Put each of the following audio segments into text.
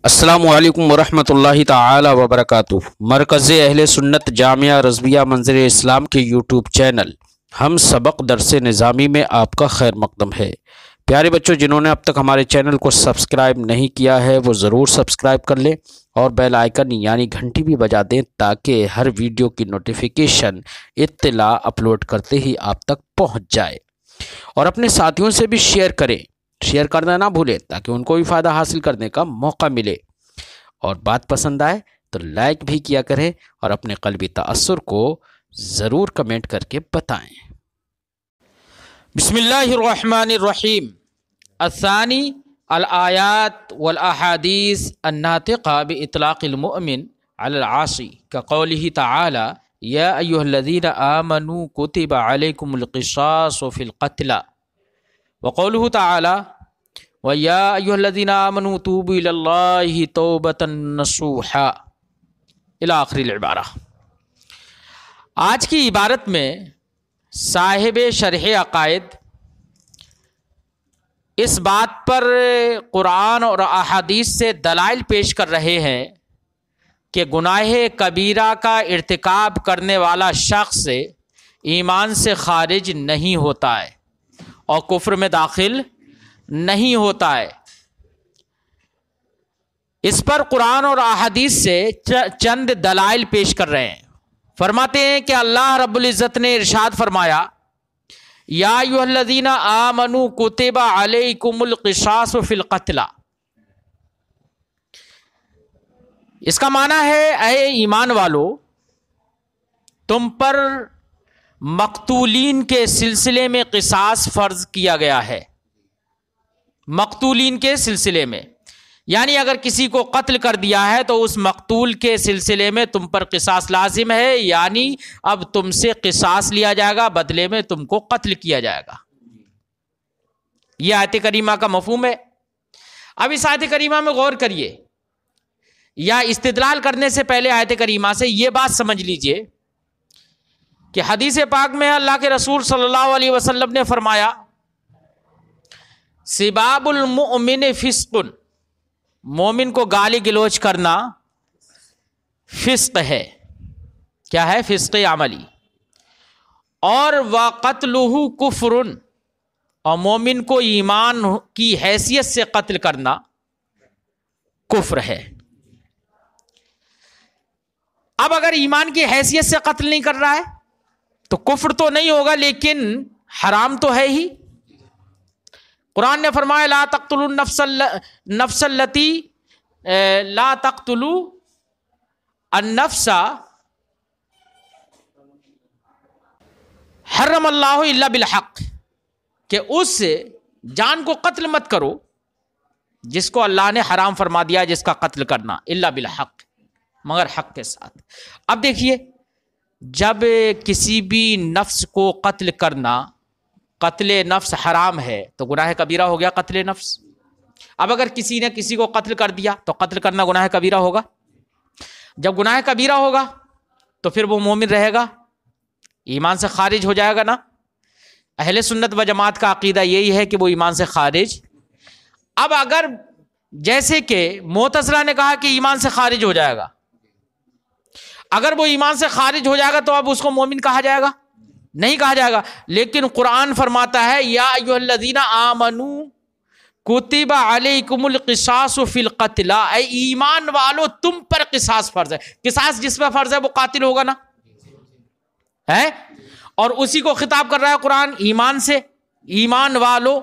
السلام علیکم ورحمۃ اللہ تعالی وبرکاتہ۔ مرکز اہل سنت جامعہ رضویہ منظر اسلام کے یوٹیوب چینل ہم سبق درس نظامی میں آپ کا خیر مقدم ہے۔ پیارے بچوں، جنہوں نے اب تک ہمارے چینل کو سبسکرائب نہیں کیا ہے وہ ضرور سبسکرائب کر لیں اور بیل آئیکن یعنی گھنٹی بھی بجا دیں تاکہ ہر ویڈیو کی نوٹیفیکیشن اطلاع اپلوڈ کرتے ہی آپ تک پہنچ جائے، اور اپنے ساتھیوں سے بھی شیئر کریں، شیئر کرنا نہ بھولیں تاکہ ان کو بھی فائدہ حاصل کرنے کا موقع ملے، اور بات پسند آئے تو لائک بھی کیا کریں اور اپنے قلبی تأثر کو ضرور کمنٹ کر کے بتائیں۔ بسم اللہ الرحمن الرحیم۔ الثانی الآیات والاحادیث الناطقہ باطلاق المؤمن علی العاصی کقولہ تعالی یا ایھا الذین آمنوا کتب علیکم القصاص فی القتلى وقولہ تعالی وَيَا أَيُّهَا الَّذِينَ آمَنُوا تُوبُوا إِلَى اللَّهِ تَوْبَةً نَصُوحًا الی آخر العبارہ۔ آج کی عبارت میں صاحب شرح عقائد اس بات پر قرآن اور احادیث سے دلائل پیش کر رہے ہیں کہ گناہ کبیرہ کا ارتکاب کرنے والا شخص ایمان سے خارج نہیں ہوتا ہے اور کفر میں داخل نہیں ہوتا ہے۔ اس پر قرآن اور احادیث سے چند دلائل پیش کر رہے ہیں۔ فرماتے ہیں کہ اللہ رب العزت نے ارشاد فرمایا یا ایھا الذین آمنوا کتب علیکم القصاص فی القتلى۔ اس کا معنی ہے اے ایمان والو، تم پر مقتولین کے سلسلے میں قصاص فرض کیا گیا ہے۔ مقتولین کے سلسلے میں یعنی اگر کسی کو قتل کر دیا ہے تو اس مقتول کے سلسلے میں تم پر قصاص لازم ہے، یعنی اب تم سے قصاص لیا جائے گا، بدلے میں تم کو قتل کیا جائے گا۔ یہ آیت کریمہ کا مفہوم ہے۔ اب اس آیت کریمہ میں غور کریے، یا استدلال کرنے سے پہلے آیت کریمہ سے یہ بات سمجھ لیجئے کہ حدیث پاک میں اللہ کے رسول صلی اللہ علیہ وسلم نے فرمایا سباب المؤمن فسق، مومن کو گالی گلوچ کرنا فسق ہے۔ کیا ہے؟ فسق عملی۔ اور وقتلہ کفر، اور مومن کو ایمان کی حیثیت سے قتل کرنا کفر ہے۔ اب اگر ایمان کی حیثیت سے قتل نہیں کر رہا ہے تو کفر تو نہیں ہوگا لیکن حرام تو ہے ہی۔ قرآن نے فرمایا لا تقتلوا النفس التي لا تقتلوا النفس حرم اللہ الا بالحق، کہ اس جان کو قتل مت کرو جس کو اللہ نے حرام فرما دیا جس کا قتل کرنا، الا بالحق، مگر حق کے ساتھ۔ اب دیکھیے، جب کسی بھی نفس کو قتل کرنا، قتل نفس حرام ہے تو گناہ کبیرہ ہو گیا قتل نفس۔ اب اگر کسی نے کسی کو قتل کر دیا تو قتل کرنا گناہ کبیرہ ہوگا۔ جب گناہ کبیرہ ہوگا تو پھر وہ مومن رہے گا، ایمان سے خارج ہو جائے گا نا۔ اہل سنت و جماعت کا عقیدہ یہی ہے کہ وہ ایمان سے خارج۔ اب اگر جیسے کہ معتزلہ نے کہا کہ ایمان سے خارج ہو جائے گا، اگر وہ ایمان سے خارج ہو جائے گا تو اب اس کو مومن کہا جائے گا؟ نہیں کہا جائے گا۔ لیکن قرآن فرماتا ہے یا ایھا الذین آمنوا کتب علیکم القصاص فی القتلی، اے ایمان والو تم پر قصاص فرض ہے۔ قصاص جس پر فرض ہے وہ قاتل ہوگا نا، ہے؟ اور اسی کو خطاب کر رہا ہے قرآن ایمان سے، ایمان والو۔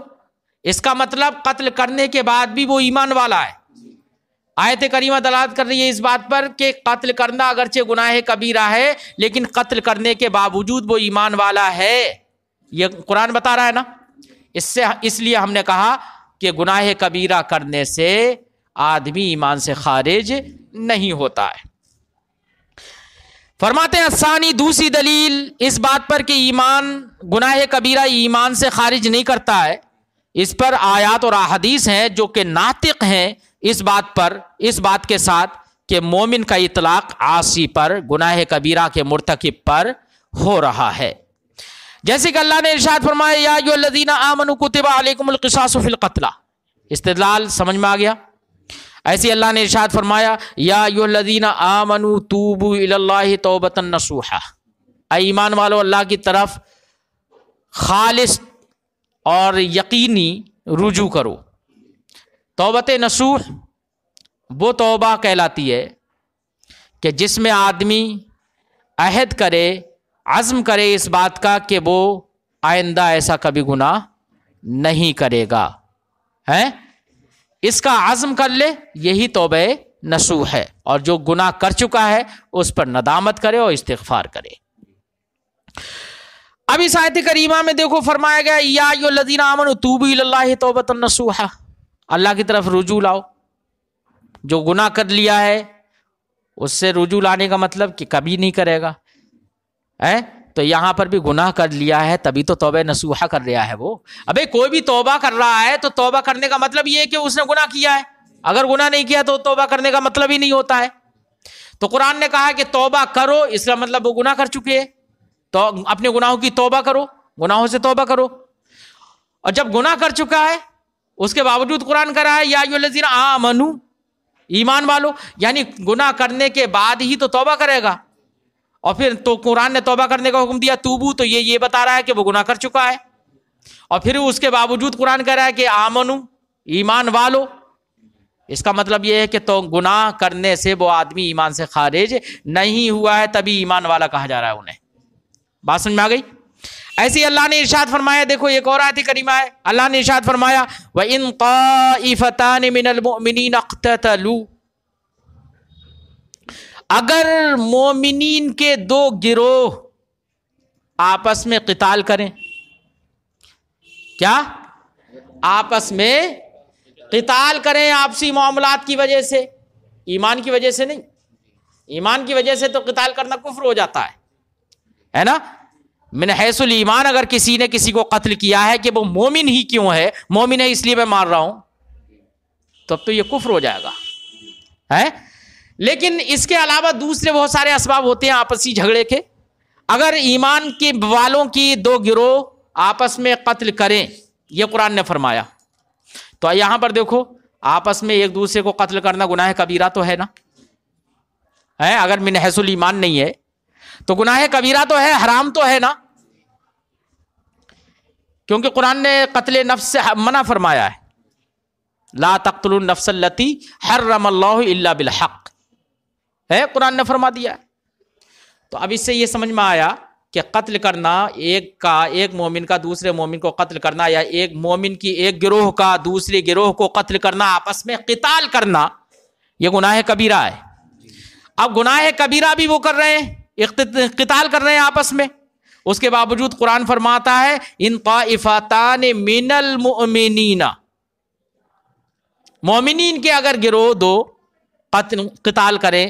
اس کا مطلب قتل کرنے کے بعد بھی وہ ایمان والا ہے۔ آیت کریمہ دلالت کر رہی ہے اس بات پر کہ قتل کرنا اگرچہ گناہ کبیرہ ہے لیکن قتل کرنے کے باوجود وہ ایمان والا ہے، یہ قرآن بتا رہا ہے نا۔ اس لیے ہم نے کہا کہ گناہ کبیرہ کرنے سے آدمی ایمان سے خارج نہیں ہوتا ہے۔ فرماتے ہیں الثانی، دوسری دلیل اس بات پر کہ ایمان گناہ کبیرہ ایمان سے خارج نہیں کرتا ہے، اس پر آیات اور احادیث ہیں جو کہ ناطق ہیں اس بات پر، اس بات کے ساتھ کہ مومن کا اطلاق عاصی پر، گناہ کبیرہ کے مرتکب پر ہو رہا ہے۔ جیسے کہ اللہ نے ارشاد فرمایا یا ایھا الذین آمنوا کتب علیکم القصاص فی القتلی، استدلال سمجھ میں آ گیا۔ ایسے اللہ نے ارشاد فرمایا یا ایھا الذین آمنوا توبوا الی اللہ توبۃ نصوحا، اے ایمان والو اللہ کی طرف خالص اور یقینی رجوع کرو۔ توبۃ نصوح وہ توبہ کہلاتی ہے کہ جس میں آدمی عہد کرے، عزم کرے اس بات کا کہ وہ آئندہ ایسا کبھی گناہ نہیں کرے گا، ہے اس کا عزم کر لے، یہی توبہ نصوح ہے۔ اور جو گناہ کر چکا ہے اس پر ندامت کرے اور استغفار کرے۔ اب اس آیت کریمہ میں دیکھو فرمایا گیا یا ایھا الذین آمنوا توبوا الی اللہ توبۃ نصوحا، اللہ کی طرف رجوع لاؤ۔ جو گناہ کر لیا ہے اس سے رجوع لانے کا مطلب کہ کبھی نہیں کرے گا، تو یہاں پر بھی گناہ کر لیا ہے تبھی تو توبہ نصوحہ کر رہا ہے وہ۔ ابے کوئی بھی توبہ کر رہا ہے تو توبہ کرنے کا مطلب یہ ہے کہ اس نے گناہ کیا ہے، اگر گناہ نہیں کیا تو توبہ کرنے کا مطلب ہی نہیں ہوتا ہے۔ تو قرآن نے کہا کہ توبہ کرو، اس کا مطلب وہ گناہ کر چکے ہیں، تو اپنے گناہوں کی توبہ کرو، گناہوں سے توبہ کرو۔ اور جب گناہ کر چکا ہے اس کے باوجود قرآن کہہ رہا ہے یا ایھا الذین آمنوا، ایمان والو، یعنی گناہ کرنے کے بعد ہی تو توبہ کرے گا۔ اور پھر تو قرآن نے توبہ کرنے کا حکم دیا توبو، تو یہ بتا رہا ہے کہ وہ گناہ کر چکا ہے، اور پھر اس کے باوجود قرآن کہہ رہا ہے کہ آمنو، ایمان والو۔ اس کا مطلب یہ ہے کہ تو گناہ کرنے سے وہ آدمی ایمان سے خارج نہیں ہوا ہے، تبھی ایمان والا کہا جا رہا ہے انہیں۔ بات سمجھ میں آ گئی؟ ایسے ہی اللہ نے ارشاد فرمایا، دیکھو ایک اور آیت کریمہ ہے، اللہ نے ارشاد فرمایا وَإِن طَائِفَتَانِ مِنَ الْمُؤْمِنِينَ اقْتَتَلُوا، اگر مومنین کے دو گروہ آپس میں قتال کریں، کیا آپس میں قتال کریں آپسی معاملات کی وجہ سے، ایمان کی وجہ سے نہیں، ایمان کی وجہ سے تو قتال کرنا کفر ہو جاتا ہے نا۔ من حیث الایمان اگر کسی نے کسی کو قتل کیا ہے کہ وہ مومن ہی کیوں ہے، مومن ہے اس لیے میں مار رہا ہوں، تو اب تو یہ کفر ہو جائے گا، ہے۔ لیکن اس کے علاوہ دوسرے بہت سارے اسباب ہوتے ہیں آپسی جھگڑے کے۔ اگر ایمان کے والوں کی دو گروہ آپس میں قتل کریں، یہ قرآن نے فرمایا، تو یہاں پر دیکھو آپس میں ایک دوسرے کو قتل کرنا گناہ کبیرہ تو ہے نا، ہے؟ اگر من حیث الایمان نہیں ہے تو گناہ کبیرہ تو ہے، حرام تو ہے نا، کیونکہ قرآن نے قتل نفس سے منع فرمایا ہے، لا تقتلوا النفس التی حرم اللہ الا بالحق، ہے، قرآن نے فرما دیا ہے۔ تو اب اس سے یہ سمجھ میں آیا کہ قتل کرنا، ایک مومن کا دوسرے مومن کو قتل کرنا، یا ایک مومن کی ایک گروہ کا دوسرے گروہ کو قتل کرنا، آپس میں قتال کرنا، یہ گناہ کبیرہ ہے۔ اب گناہ کبیرہ بھی وہ کر رہے ہیں، قتال کر رہے ہیں آپس میں، اس کے باوجود قرآن فرماتا ہے ان طائفتان من المؤمنین، مومنین کے اگر گروہ دو قتال کریں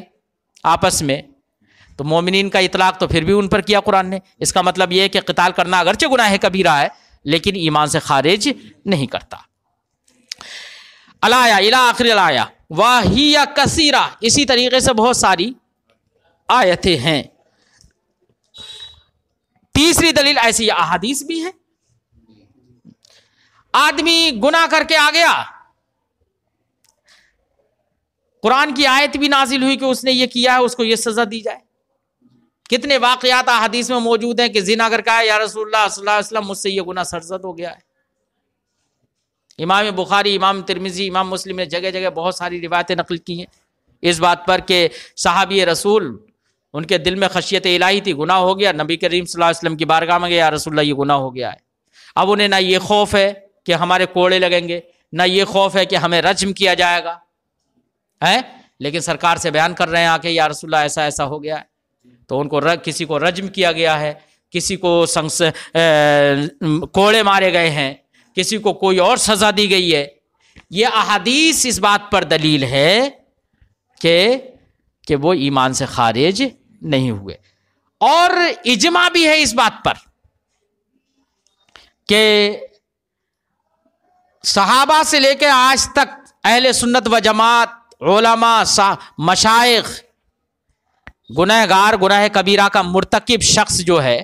آپس میں، تو مومنین کا اطلاق تو پھر بھی ان پر کیا قرآن نے۔ اس کا مطلب یہ ہے کہ قتال کرنا اگرچہ گناہ کبیرہ ہے لیکن ایمان سے خارج نہیں کرتا۔ الآیہ الی آخر الآیہ وَهِیَ کثیرہ، اسی طریقے سے بہت ساری آیتیں ہیں۔ تیسری دلیل ایسی احادیث بھی ہیں۔ آدمی گناہ کر کے آ گیا، قرآن کی آیت بھی نازل ہوئی کہ اس نے یہ کیا ہے، اس کو یہ سزا دی جائے۔ کتنے واقعات احادیث میں موجود ہیں کہ زنا کر کے یا رسول اللہ صلی اللہ علیہ وسلم مجھ سے یہ گناہ سرزد ہو گیا ہے۔ امام بخاری، امام ترمذی، امام مسلم نے جگہ جگہ بہت ساری روایتیں نقل کی ہیں اس بات پر کہ صحابی رسول ان کے دل میں خشیت الہی تھی، گناہ ہو گیا، نبی کریم صلی اللہ علیہ وسلم کی بارگاہ میں گیا، یا رسول اللہ یہ گناہ ہو گیا ہے۔ اب انہیں نہ یہ خوف ہے کہ ہمارے کوڑے لگیں گے، نہ یہ خوف ہے کہ ہمیں رجم کیا جائے گا، ہے، لیکن سرکار سے بیان کر رہے ہیں آ کے یا رسول اللہ ایسا ایسا ہو گیا ہے، تو ان کو کسی کو رجم کیا گیا ہے، کسی کو کوڑے مارے گئے ہیں، کسی کو کوئی اور سزا دی گئی ہے۔ یہ احادیث اس بات پر دلیل ہے کہ وہ ایمان سے خارج نہیں ہوئے، اور اجماع بھی ہے اس بات پر کہ صحابہ سے لے کے آج تک اہل سنت و جماعت، علماء، مشائخ، گناہ گار، گناہ کبیرہ کا مرتکب شخص جو ہے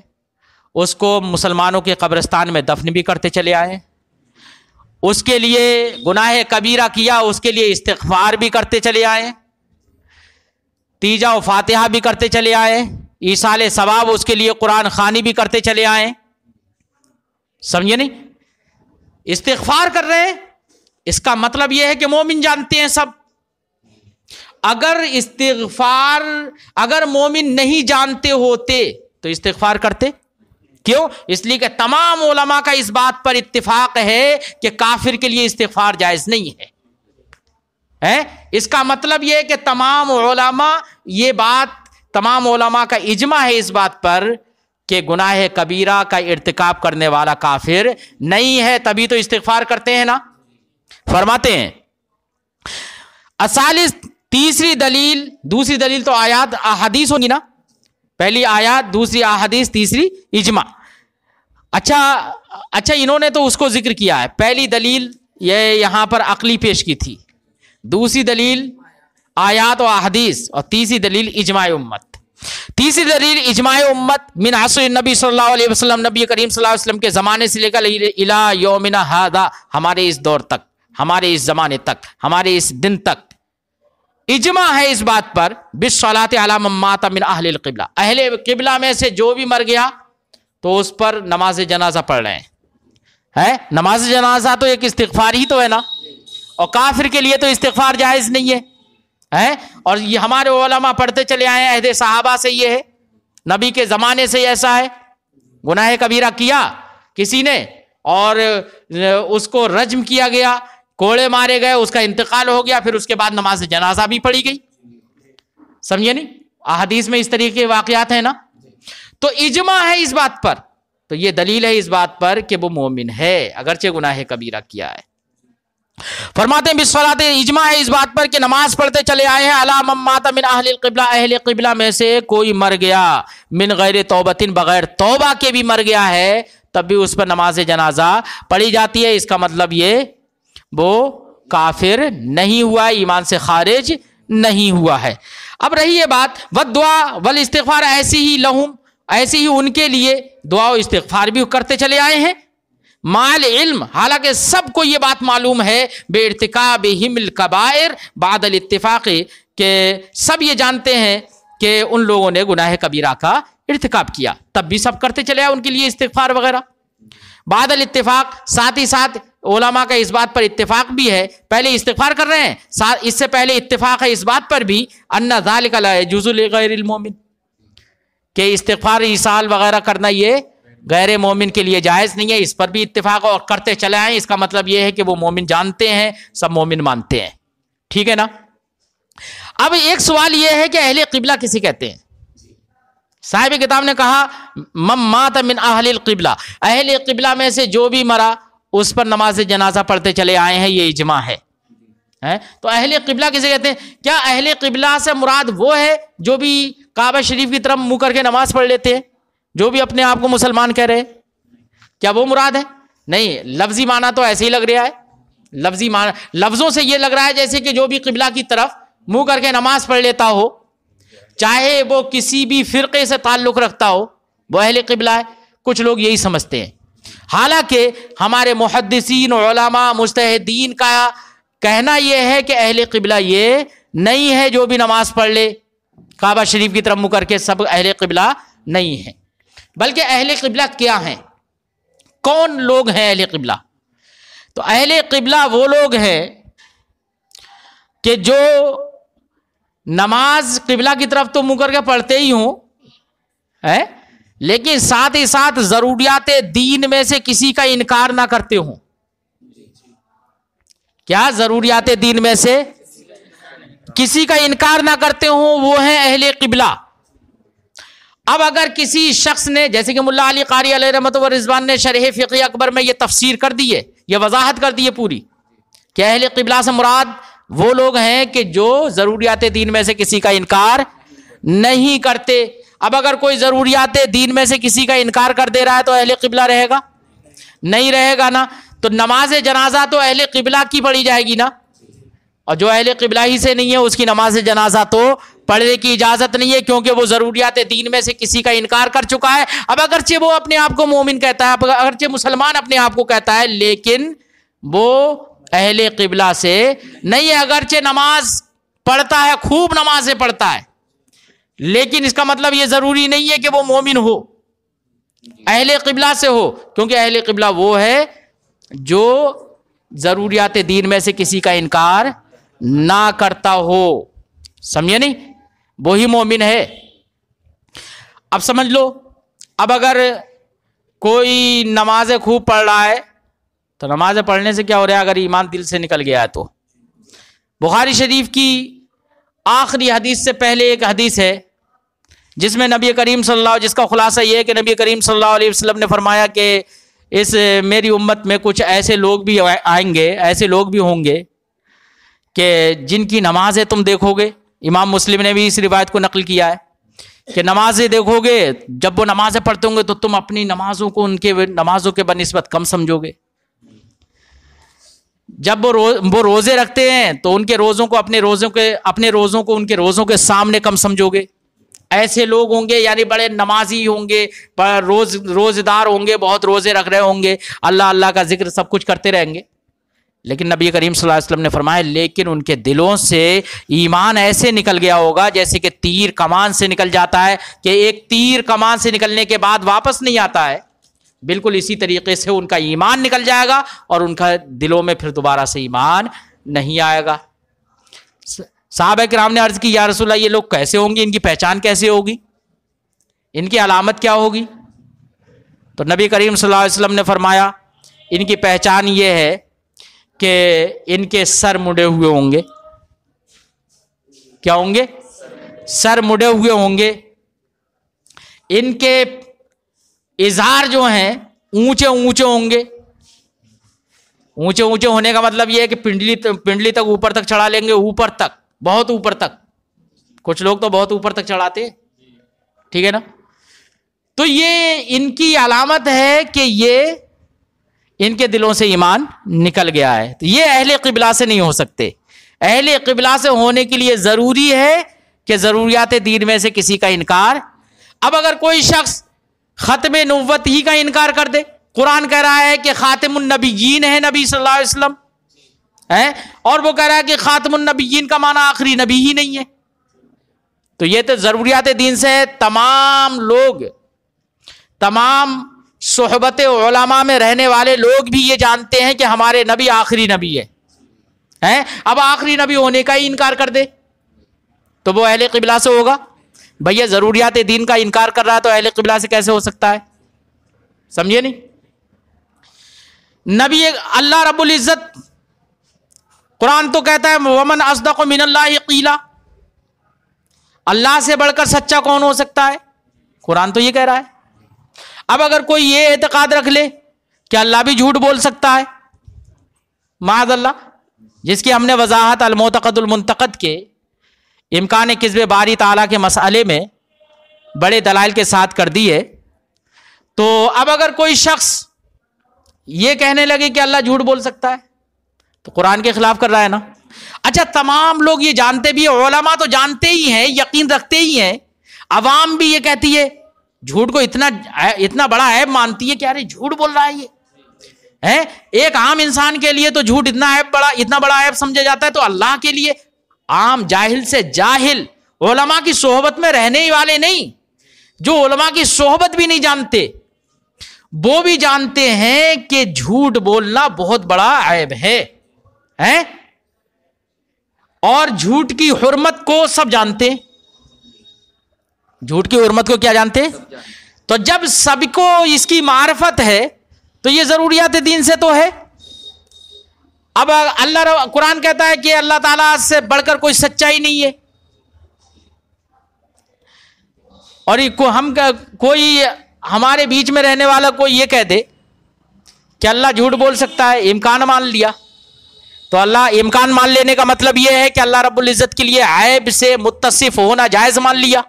اس کو مسلمانوں کے قبرستان میں دفن بھی کرتے چلے آئے، اس کے لیے گناہ کبیرہ کیا اس کے لیے استغفار بھی کرتے چلے آئے, تیجا و فاتحہ بھی کرتے چلے آئے, ایصال ثواب اس کے لیے قرآن خوانی بھی کرتے چلے آئے. سمجھے نہیں؟ استغفار کر رہے ہیں, اس کا مطلب یہ ہے کہ مومن جانتے ہیں سب. اگر مومن نہیں جانتے ہوتے تو استغفار کرتے کیوں؟ اس لیے کہ تمام علماء کا اس بات پر اتفاق ہے کہ کافر کے لیے استغفار جائز نہیں ہے. اس کا مطلب یہ ہے کہ تمام علماء کا اجماع ہے اس بات پر کہ گناہ کبیرہ کا ارتکاب کرنے والا کافر نہیں ہے, تبھی تو استغفار کرتے ہیں نا. فرماتے ہیں الثالث, تیسری دلیل, دوسری دلیل تو آیات احادیث ہوگی نا, پہلی آیات, دوسری احادیث, تیسری اجماع. اچھا انہوں نے تو اس کو ذکر کیا ہے. پہلی دلیل یہ یہاں پر عقلی پیش کی تھی, دوسری دلیل آیات و احادیث, اور تیسری دلیل اجماع امت. تیسری دلیل اجماع امت من عصر نبی صلی اللہ علیہ وسلم, نبی کریم صلی اللہ علیہ وسلم کے زمانے سے لے کر الی یومنا ھذا, ہمارے اس دور تک, ہمارے اس زمانے تک, ہمارے اس دن تک اجماع ہے اس بات پر بالصلاۃ علی من مات من اہل القبلہ, اہل قبلہ میں سے جو بھی مر گیا تو اس پر نماز جنازہ پڑھ رہے ہیں. نماز جنازہ تو ایک استغفار ہی تو ہے نا, اور کافر کے لیے تو استغفار جائز نہیں ہے. اور یہ ہمارے علماء پڑھتے چلے آئے ہیں, عہد صحابہ سے یہ ہے, نبی کے زمانے سے ایسا ہے. گناہ کبیرہ کیا کسی نے اور اس کو رجم کیا گیا, کوڑے مارے گئے, اس کا انتقال ہو گیا, پھر اس کے بعد نماز جنازہ بھی پڑھی گئی. سمجھے نہیں؟ احادیث میں اس طریقے کے واقعات ہیں نا. تو اجماع ہے اس بات پر, تو یہ دلیل ہے اس بات پر کہ وہ مومن ہے اگرچہ گناہ کبیرہ کیا ہے. فرماتے ہیں بالصلاۃ, اجماع ہے اس بات پر کہ نماز پڑھتے چلے آئے ہیں علی من مات من اہل القبلہ, اہل قبلہ میں سے کوئی مر گیا من غیر توبۃ, بغیر توبہ کے بھی مر گیا ہے, تب بھی اس پر نماز جنازہ پڑھی جاتی ہے. اس کا مطلب یہ وہ کافر نہیں ہوا, ایمان سے خارج نہیں ہوا ہے. اب رہی یہ بات والدعاء والاستغفار, ایسی ہی لہم, ایسی ہی ان کے لیے دعا و استغفار بھی کرتے چلے آئے ہیں مال علم, حالانکہ سب کو یہ بات معلوم ہے بے ارتکابہم الکبائر بعد الاتفاق, کہ سب یہ جانتے ہیں کہ ان لوگوں نے گناہ کبیرہ کا ارتکاب کیا, تب بھی سب کرتے چلے آئے ان کے لیے استغفار وغیرہ بعد الاتفاق. ساتھ ہی ساتھ علماء کا اس بات پر اتفاق بھی ہے, پہلے استغفار کر رہے ہیں, اس سے پہلے اتفاق ہے اس بات پر بھی ان ذالک لا یجوز لغیر المومن, کہ استغفار ایصال وغیرہ کرنا یہ غیر مومن کے لیے جائز نہیں ہے. اس پر بھی اتفاق اور کرتے چلے آئیں. اس کا مطلب یہ ہے کہ وہ مومن جانتے ہیں, سب مومن مانتے ہیں. ٹھیک ہے نا. اب ایک سوال یہ ہے کہ اہل قبلہ کسے کہتے ہیں؟ صاحب کتاب نے کہا من مات من اہل القبلہ, اہل قبلہ میں سے جو بھی مرا اس پر نماز جنازہ پڑھتے چلے آئے ہیں, یہ اجماع ہے. تو اہل قبلہ کسے کہتے ہیں؟ کیا اہل قبلہ سے مراد وہ ہے جو بھی کعبہ شریف کی طرف منہ کر کے نماز پڑھ لیتے ہیں, جو بھی اپنے آپ کو مسلمان کہہ رہے ہیں, کیا وہ مراد ہے؟ نہیں, لفظی معنی تو ایسے ہی لگ رہا ہے. لفظی معنی, لفظوں سے یہ لگ رہا ہے جیسے کہ جو بھی قبلہ کی طرف منہ کر کے نماز پڑھ لیتا ہو, چاہے وہ کسی بھی فرقے سے تعلق رکھتا ہو, وہ اہل قبلہ ہے. کچھ لوگ یہی سمجھتے ہیں, حالانکہ ہمارے محدثین علماء مجتہدین کا کہنا یہ ہے کہ اہل قبلہ یہ نہیں ہے جو بھی نماز پڑھ لے کعبہ شریف کی طرف منہ کر کے, سب اہل قبلہ نہیں ہے. بلکہ اہل قبلہ کیا ہیں, کون لوگ ہیں اہل قبلہ؟ تو اہل قبلہ وہ لوگ ہیں کہ جو نماز قبلہ کی طرف تو منہ کر کے پڑھتے ہی ہوں, لیکن ساتھ ہی ساتھ ضروریات دین میں سے کسی کا انکار نہ کرتے ہوں. کیا ضروریات دین میں سے کسی کا انکار نہ کرتے ہوں, وہ ہیں اہل قبلہ. اب اگر کسی شخص نے, جیسے کہ ملا علی قاری علیہ رحمت و رضوان نے شرح فقہ اکبر میں یہ تفسیر کر دی ہے, یہ وضاحت کر دی ہے پوری, کہ اہل قبلہ سے مراد وہ لوگ ہیں کہ جو ضروریات دین میں سے کسی کا انکار نہیں کرتے. اب اگر کوئی ضروریات دین میں سے کسی کا انکار کر دے رہا ہے تو اہل قبلہ رہے گا؟ نہیں رہے گا نا. تو نماز جنازہ تو اہل قبلہ کی پڑھی جائے گی نا, اور جو اہل قبلہ ہی سے نہیں ہے اس کی نماز جنازہ تو پڑھنے کی اجازت نہیں ہے, کیونکہ وہ ضروریات دین میں سے کسی کا انکار کر چکا ہے. اب اگرچہ وہ اپنے آپ کو مومن کہتا ہے, اگرچہ مسلمان اپنے آپ کو کہتا ہے, لیکن وہ اہل قبلہ سے نہیں ہے. اگرچہ نماز پڑھتا ہے, خوب نمازیں پڑھتا ہے, لیکن اس کا مطلب یہ ضروری نہیں ہے کہ وہ مومن ہو, اہل قبلہ سے ہو, کیونکہ اہل قبلہ وہ ہے جو ضروریات دین میں سے کسی کا انکار نہ کرتا ہو. سمجھے نہیں؟ وہی مومن ہے. اب سمجھ لو, اب اگر کوئی نمازیں خوب پڑھ رہا ہے تو نمازیں پڑھنے سے کیا ہو رہا ہے؟ اگر ایمان دل سے نکل گیا ہے تو. بخاری شریف کی آخری حدیث سے پہلے ایک حدیث ہے جس میں نبی کریم صلی اللہ، جس کا خلاصہ یہ ہے کہ نبی کریم صلی اللہ علیہ وسلم نے فرمایا کہ اس میری امت میں کچھ ایسے لوگ بھی آئیں گے، ایسے لوگ بھی ہوں گے کہ جن کی نمازیں تم دیکھو گے. امام مسلم نے بھی اس روایت کو نقل کیا ہے کہ نمازیں دیکھو گے، جب وہ نمازیں پڑھتے ہوں گے تو تم اپنی نمازوں کو ان کے نمازوں کے بنسبت کم سمجھو گے. جب وہ روزے رکھتے ہیں تو ان کے روزوں کو اپنے روزوں کو ان کے روزوں کے سامنے کم سمجھو گے. ایسے لوگ ہوں گے، یعنی بڑے نمازی ہوں گے، روزدار ہوں گے، بہت روزے رکھ رہے ہوں گے، اللہ اللہ کا ذکر سب کچھ کرتے رہیں گے. لیکن نبی کریم صلی اللہ علیہ وسلم نے فرمایا لیکن ان کے دلوں سے ایمان ایسے نکل گیا ہوگا جیسے کہ تیر کمان سے نکل جاتا ہے، کہ ایک تیر کمان سے نکلنے کے بعد واپس نہیں آتا ہے، بالکل اسی طریقے سے ان کا ایمان نکل جائے گا اور ان کا دلوں میں پھر دوبارہ سے ایمان نہیں آئے گا. صحابہ کرام نے عرض کی یا رسول اللہ یہ لوگ کیسے ہوں گے، ان کی پہچان کیسے ہوگی، ان کی علامت کیا ہوگی؟ تو نبی کریم صلی اللہ علیہ وسلم نے فرمایا ان کی پہچان یہ ہے کہ ان کے سر مڑے ہوئے ہوں گے. کیا ہوں گے؟ سر مڑے ہوئے ہوں گے. ان کے ازار جو ہیں اونچے اونچے ہوں گے. اونچے اونچے ہونے کا مطلب یہ ہے کہ پنڈلی تک اوپر تک چڑھا لیں گے، اوپر تک، بہت اوپر تک. کچھ لوگ تو بہت اوپر تک چڑھاتے، ٹھیک ہے نا. تو یہ ان کی علامت ہے کہ یہ ان کے دلوں سے ایمان نکل گیا ہے. تو یہ اہل قبلہ سے نہیں ہو سکتے. اہل قبلہ سے ہونے کے لیے ضروری ہے کہ ضروریات دین میں سے کسی کا انکار. اب اگر کوئی شخص ختم نبوت ہی کا انکار کر دے، قرآن کہہ رہا ہے کہ خاتم النبیین ہے نبی صلی اللہ علیہ وسلم ہے، اور وہ کہہ رہا ہے کہ خاتم النبیین کا معنی آخری نبی ہی نہیں ہے، تو یہ تو ضروریات دین سے تمام لوگ، تمام صحبت علماء میں رہنے والے لوگ بھی یہ جانتے ہیں کہ ہمارے نبی آخری نبی ہے. اب آخری نبی ہونے کا ہی انکار کر دے تو وہ اہل قبلہ سے ہوگا؟ بھیا ضروریات دین کا انکار کر رہا ہے تو اہل قبلہ سے کیسے ہو سکتا ہے؟ سمجھے نہیں؟ نبی اللہ رب العزت، قرآن تو کہتا ہے ومن اصدق من اللہ قیلا، اللہ سے بڑھ کر سچا کون ہو سکتا ہے؟ قرآن تو یہ کہہ رہا ہے. اب اگر کوئی یہ اعتقاد رکھ لے کہ اللہ بھی جھوٹ بول سکتا ہے، معاذ اللہ، جس کی ہم نے وضاحت المعتقد المنتقد کے امکان کذب باری تعالیٰ کے مسئلے میں بڑے دلائل کے ساتھ کر دی ہے، تو اب اگر کوئی شخص یہ کہنے لگے کہ اللہ جھوٹ بول سکتا ہے تو قرآن کے خلاف کر رہا ہے نا. اچھا تمام لوگ یہ جانتے بھی ہیں، علماء تو جانتے ہی ہیں، یقین رکھتے ہی ہیں، عوام بھی یہ کہتی ہے، جھوٹ کو اتنا بڑا عیب مانتی ہے کہ یار جھوٹ بول رہا ہے یہ ہے. ایک عام انسان کے لیے تو جھوٹ اتنا بڑا عیب سمجھا جاتا ہے، تو اللہ کے لیے عام جاہل سے جاہل، علماء کی صحبت میں رہنے والے نہیں، جو علماء کی صحبت بھی نہیں جانتے، وہ بھی جانتے ہیں کہ جھوٹ بولنا بہت بڑا عیب ہے. اور جھوٹ کی حرمت کو سب جانتے ہیں. جھوٹ کی حرمت کو کیا جانتے ہیں؟ تو جب سب کو اس کی معرفت ہے تو یہ ضروریات دین سے تو ہے. اب اللہ قرآن کہتا ہے کہ اللہ تعالیٰ سے بڑھ کر کوئی سچائی نہیں ہے، اور کوئی ہمارے بیچ میں رہنے والا کوئی یہ کہہ دے کہ اللہ جھوٹ بول سکتا ہے، امکان مان لیا، تو اللہ امکان مان لینے کا مطلب یہ ہے کہ اللہ رب العزت کے لیے عیب سے متصف ہونا جائز مان لیا.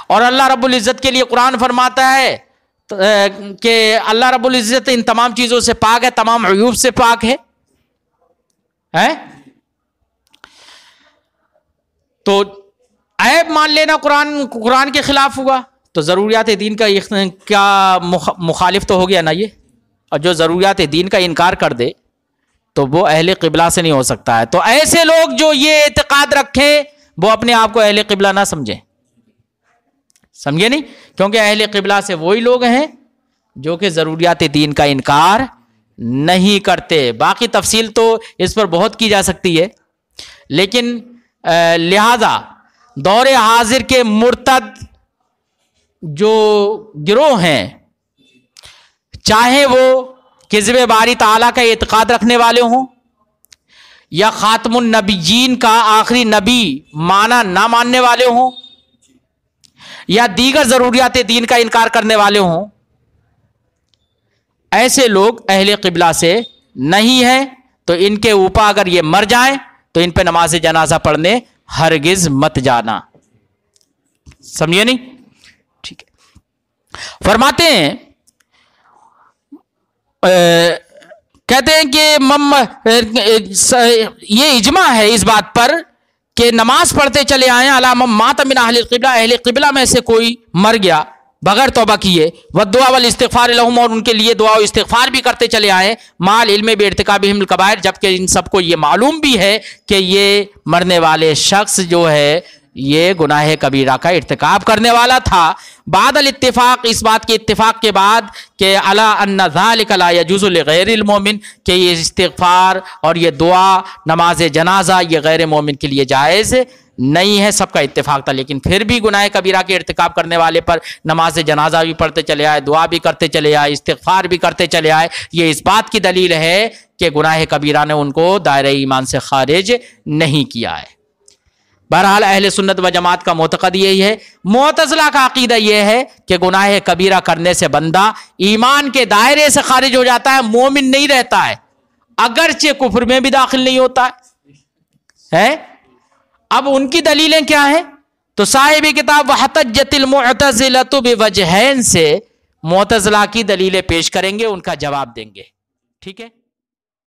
اور اللہ رب العزت کے لیے قرآن فرماتا ہے کہ اللہ رب العزت ان تمام چیزوں سے پاک ہے، تمام عیوب سے پاک ہے. تو عیب مان لینا قرآن کے خلاف ہوا، تو ضروریات دین کا مخالف تو ہو گیا نا یہ. اور جو ضروریات دین کا انکار کر دے تو وہ اہل قبلہ سے نہیں ہو سکتا ہے. تو ایسے لوگ جو یہ اعتقاد رکھیں وہ اپنے آپ کو اہل قبلہ نہ سمجھیں. سمجھے نہیں؟ کیونکہ اہل قبلہ سے وہی لوگ ہیں جو کہ ضروریات دین کا انکار نہیں کرتے. باقی تفصیل تو اس پر بہت کی جا سکتی ہے، لیکن لہذا دور حاضر کے مرتد جو گروہ ہیں، چاہے وہ کذب باری تعالیٰ کا اعتقاد رکھنے والے ہوں یا خاتم النبیین کا آخری نبی مانا نہ ماننے والے ہوں یا دیگر ضروریات دین کا انکار کرنے والے ہوں، ایسے لوگ اہل قبلہ سے نہیں ہیں. تو ان کے اوپر اگر یہ مر جائیں تو ان پہ نماز جنازہ پڑھنے ہرگز مت جانا. سمجھے نہیں؟ ٹھیک ہے. فرماتے ہیں کہتے ہیں کہ یہ اجماع ہے اس بات پر کہ نماز پڑھتے چلے آئیں علی من مات من اہل القبلہ، اہل قبلہ میں سے کوئی مر گیا بغیر توبہ کیے، والدعاء والاستغفار لہم، اور ان کے لیے دعا و استغفار بھی کرتے چلے آئیں، مال علم بارتکابہم الکبائر، جبکہ ان سب کو یہ معلوم بھی ہے کہ یہ مرنے والے شخص جو ہے یہ گناہ کبیرہ کا ارتکاب کرنے والا تھا. بعد الاتفاق، اس بات کے اتفاق کے بعد کہ علی ان ذلک لا یجوز لغیر المومن، کہ یہ استغفار اور یہ دعا نماز جنازہ یہ غیر مومن کے لیے جائز نہیں ہے. سب کا اتفاق تھا، لیکن پھر بھی گناہ کبیرہ کے ارتکاب کرنے والے پر نماز جنازہ بھی پڑھتے چلے آئے، دعا بھی کرتے چلے آئے، استغفار بھی کرتے چلے آئے. یہ اس بات کی دلیل ہے کہ گناہ کبیرہ نے ان کو دائرہ ایمان سے خارج نہیں کیا ہے. بہرحال اہل سنت و جماعت کا معتقد یہی ہے. معتزلہ کا عقیدہ یہ ہے کہ گناہ کبیرہ کرنے سے بندہ ایمان کے دائرے سے خارج ہو جاتا ہے، مومن نہیں رہتا ہے، اگرچہ کفر میں بھی داخل نہیں ہوتا ہے. اب ان کی دلیلیں کیا ہیں؟ تو صاحب کتاب وحتجت المعتزلۃ بوجہین سے معتزلہ کی دلیلیں پیش کریں گے، ان کا جواب دیں گے. ٹھیک ہے.